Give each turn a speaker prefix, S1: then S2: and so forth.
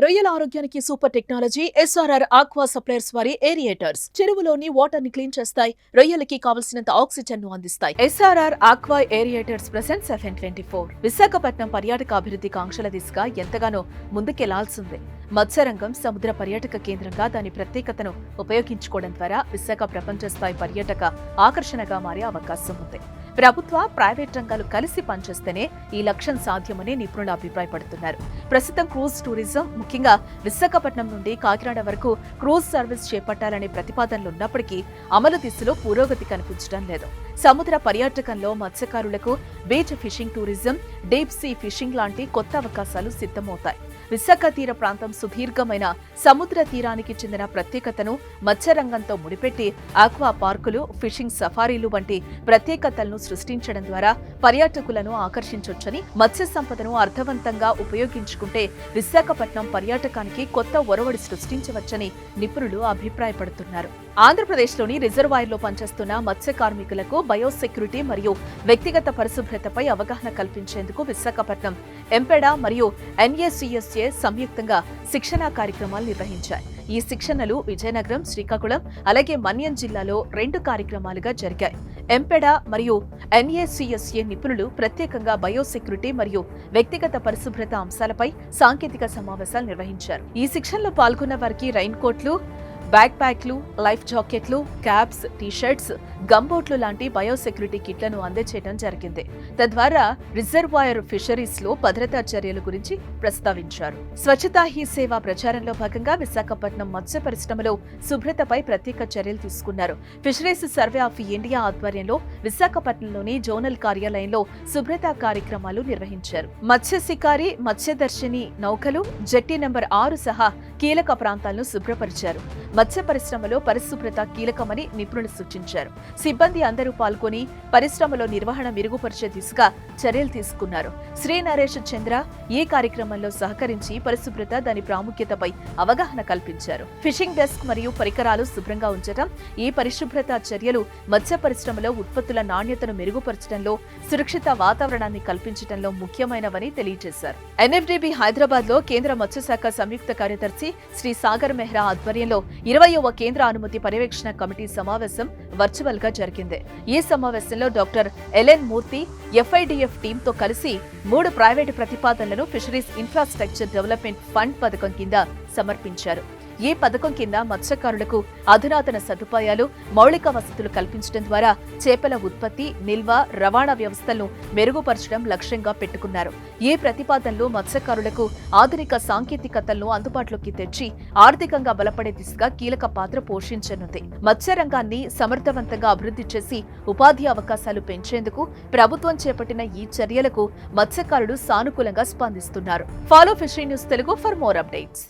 S1: రొయ్యల ఆరోగ్యానికి super technology SRR aqua suppliers వారి ఏరియేటర్స్ చెరువులోని వాటర్ ని క్లీన్ చేస్తాయి, రొయ్యలకి కావలసినంత ఆక్సిజన్ ను అందిస్తాయి. SRR aqua aerators present 724 Visakhapatnam పర్యాటక అభివృద్ధి కాంక్షల దిశగా ఎంతగానో ముందుకెళ్లాల్సిందే. మత్స్యరంగం సముద్ర పర్యాటక కేంద్రంగా దాని ప్రత్యేకతను ఉపయోగించుకోవడం ద్వారా విశాఖ ప్రపంచ స్థాయి పర్యాటక ఆకర్షణగా మారే అవకాశం ఉంది. ప్రభుత్వ, ప్రైవేట్ రంగాలు కలిసి పనిచేస్తేనే ఈ లక్ష్యం సాధ్యమని నిపుణులు అభిప్రాయపడుతున్నారు. ప్రస్తుతం క్రూజ్ టూరిజం, ముఖ్యంగా విశాఖపట్నం నుండి కాకినాడ వరకు క్రూజ్ సర్వీస్ చేపట్టాలనే ప్రతిపాదనలు ఉన్నప్పటికీ అమలు దిశలో పురోగతి కనిపించడం లేదు. సముద్ర పర్యాటకంలో మత్స్యకారులకు beach fishing tourism, deep sea fishing లాంటి కొత్త అవకాశాలు సిద్ధమవుతాయి. విశాఖ తీర ప్రాంతం సుదీర్ఘమైన సముద్ర తీరానికి చెందిన ప్రత్యేకతను మత్స్యరంగంతో ముడిపెట్టి ఆక్వా పార్కులు, ఫిషింగ్ సఫారీలు వంటి ప్రత్యేకతలను సృష్టించడం ద్వారా పర్యాటకులను ఆకర్షించొచ్చని, మత్స్య సంపదను అర్థవంతంగా ఉపయోగించుకుంటే విశాఖపట్నం పర్యాటకానికి కొత్త ఒరవడి సృష్టించవచ్చని నిపుణులు అభిప్రాయపడుతున్నారు. ఆంధ్రప్రదేశ్లోని రిజర్వాయర్లో పనిచేస్తున్న మత్స్య కార్మికులకు బయోసెక్యూరిటీ మరియు వ్యక్తిగత పరిశుభ్రతపై అవగాహన కల్పించేందుకు విశాఖపట్నం ఎంపెడా మరియు ఎన్ఏసీఎస్ఏ సంయుక్తంగా శిక్షణా కార్యక్రమాలు నిర్వహించాయి. ఈ శిక్షణలు విజయనగరం, శ్రీకాకుళం, అలాగే మన్యం జిల్లాలో 2 కార్యక్రమాలుగా జరిగాయి. ఎంపెడా మరియు ఎన్ఏసీఎస్ఏ నిపుణులు ప్రత్యేకంగా బయోసెక్యూరిటీ మరియు వ్యక్తిగత పరిశుభ్రత అంశాలపై సాంకేతిక సమావేశాలు నిర్వహించారు. ఈ శిక్షణలో పాల్గొన్న వారికి రైన్ కోట్లు, బ్యాక్ ప్యాక్లు, లైఫ్ జాకెట్లు, క్యాప్స్, టీషర్ట్స్, గంబోట్లు లాంటి బయోసెక్యూరిటీ కిట్లను అందజేయడం జరిగింది. తద్వారా రిజర్వాయర్ ఫిషరీస్ లో భద్రతా చర్యల గురించి ప్రస్తావించారు. స్వచ్ఛతా హీ సేవ ప్రచారంలో భాగంగా విశాఖపట్నం మత్స్య పరిశ్రమలో శుభ్రతపై ప్రత్యేక చర్యలు తీసుకున్నారు. ఫిషరీస్ సర్వే ఆఫ్ ఇండియా ఆధ్వర్యంలో విశాఖపట్నంలోని జోనల్ కార్యాలయంలో శుభ్రతా కార్యక్రమాలు నిర్వహించారు. మత్స్య శికారి, మత్స్యదర్శిని నౌకలు, జెట్టి నెంబర్ 6 సహా కీలక ప్రాంతాలను శుభ్రపరిచారు. మత్స్య పరిశ్రమలో పరిశుభ్రత కీలకమని నిపుణులు సూచించారు. సిబ్బంది అందరూ పాల్గొని పరిశ్రమలో నిర్వహణ మెరుగుపరిచే దిశగా చర్యలు తీసుకున్నారు. శ్రీ నరేష్ చంద్ర ఈ కార్యక్రమంలో సహకరించి పరిశుభ్రత, దాని ప్రాముఖ్యతపై అవగాహన కల్పించారు. ఫిషింగ్ డెస్క్ మరియు పరికరాలు శుభ్రంగా ఉంచడం, ఈ పరిశుభ్రత చర్యలు మత్స్య పరిశ్రమలో ఉత్పత్తుల నాణ్యతను మెరుగుపరచడంలో, సురక్షిత వాతావరణాన్ని కల్పించడంలో ముఖ్యమైనవని తెలియజేశారు. ఎన్ఎఫ్డిబి హైదరాబాద్ లో కేంద్ర మత్స్యశాఖ సంయుక్త కార్యదర్శి శ్రీ సాగర్ మెహ్రా ఆధ్వర్యంలో 20వ కేంద్ర అనుమతి పర్యవేక్షణ కమిటీ సమావేశం వర్చువల్ గా జరిగింది. ఈ సమావేశంలో డాక్టర్ ఎల్ఎన్ మూర్తి ఎఫ్ఐడిఎఫ్ టీంతో కలిసి 3 ప్రైవేటు ప్రతిపాదనలను ఫిషరీస్ ఇన్ఫ్రాస్ట్రక్చర్ డెవలప్మెంట్ ఫండ్ పథకం కింద సమర్పించారు. ఈ పథకం కింద మత్స్యకారులకు అధునాతన సదుపాయాలు, మౌలిక వసతులు కల్పించడం ద్వారా చేపల ఉత్పత్తి, నిల్వ, రవాణా వ్యవస్థలను మెరుగుపరచడం లక్ష్యంగా పెట్టుకున్నారు. ఈ ప్రతిపాదనలు మత్స్యకారులకు ఆధునిక సాంకేతికతలను అందుబాటులోకి తెచ్చి ఆర్థికంగా బలపడే దిశగా కీలక పాత్ర పోషించనుంది. మత్స్యరంగాన్ని సమర్థవంతంగా అభివృద్ధి చేసి ఉపాధి అవకాశాలు పెంచేందుకు ప్రభుత్వం చేపట్టిన ఈ చర్యలకు మత్స్యకారులు సానుకూలంగా స్పందిస్తున్నారు. Follow fishery news Telugu for more updates.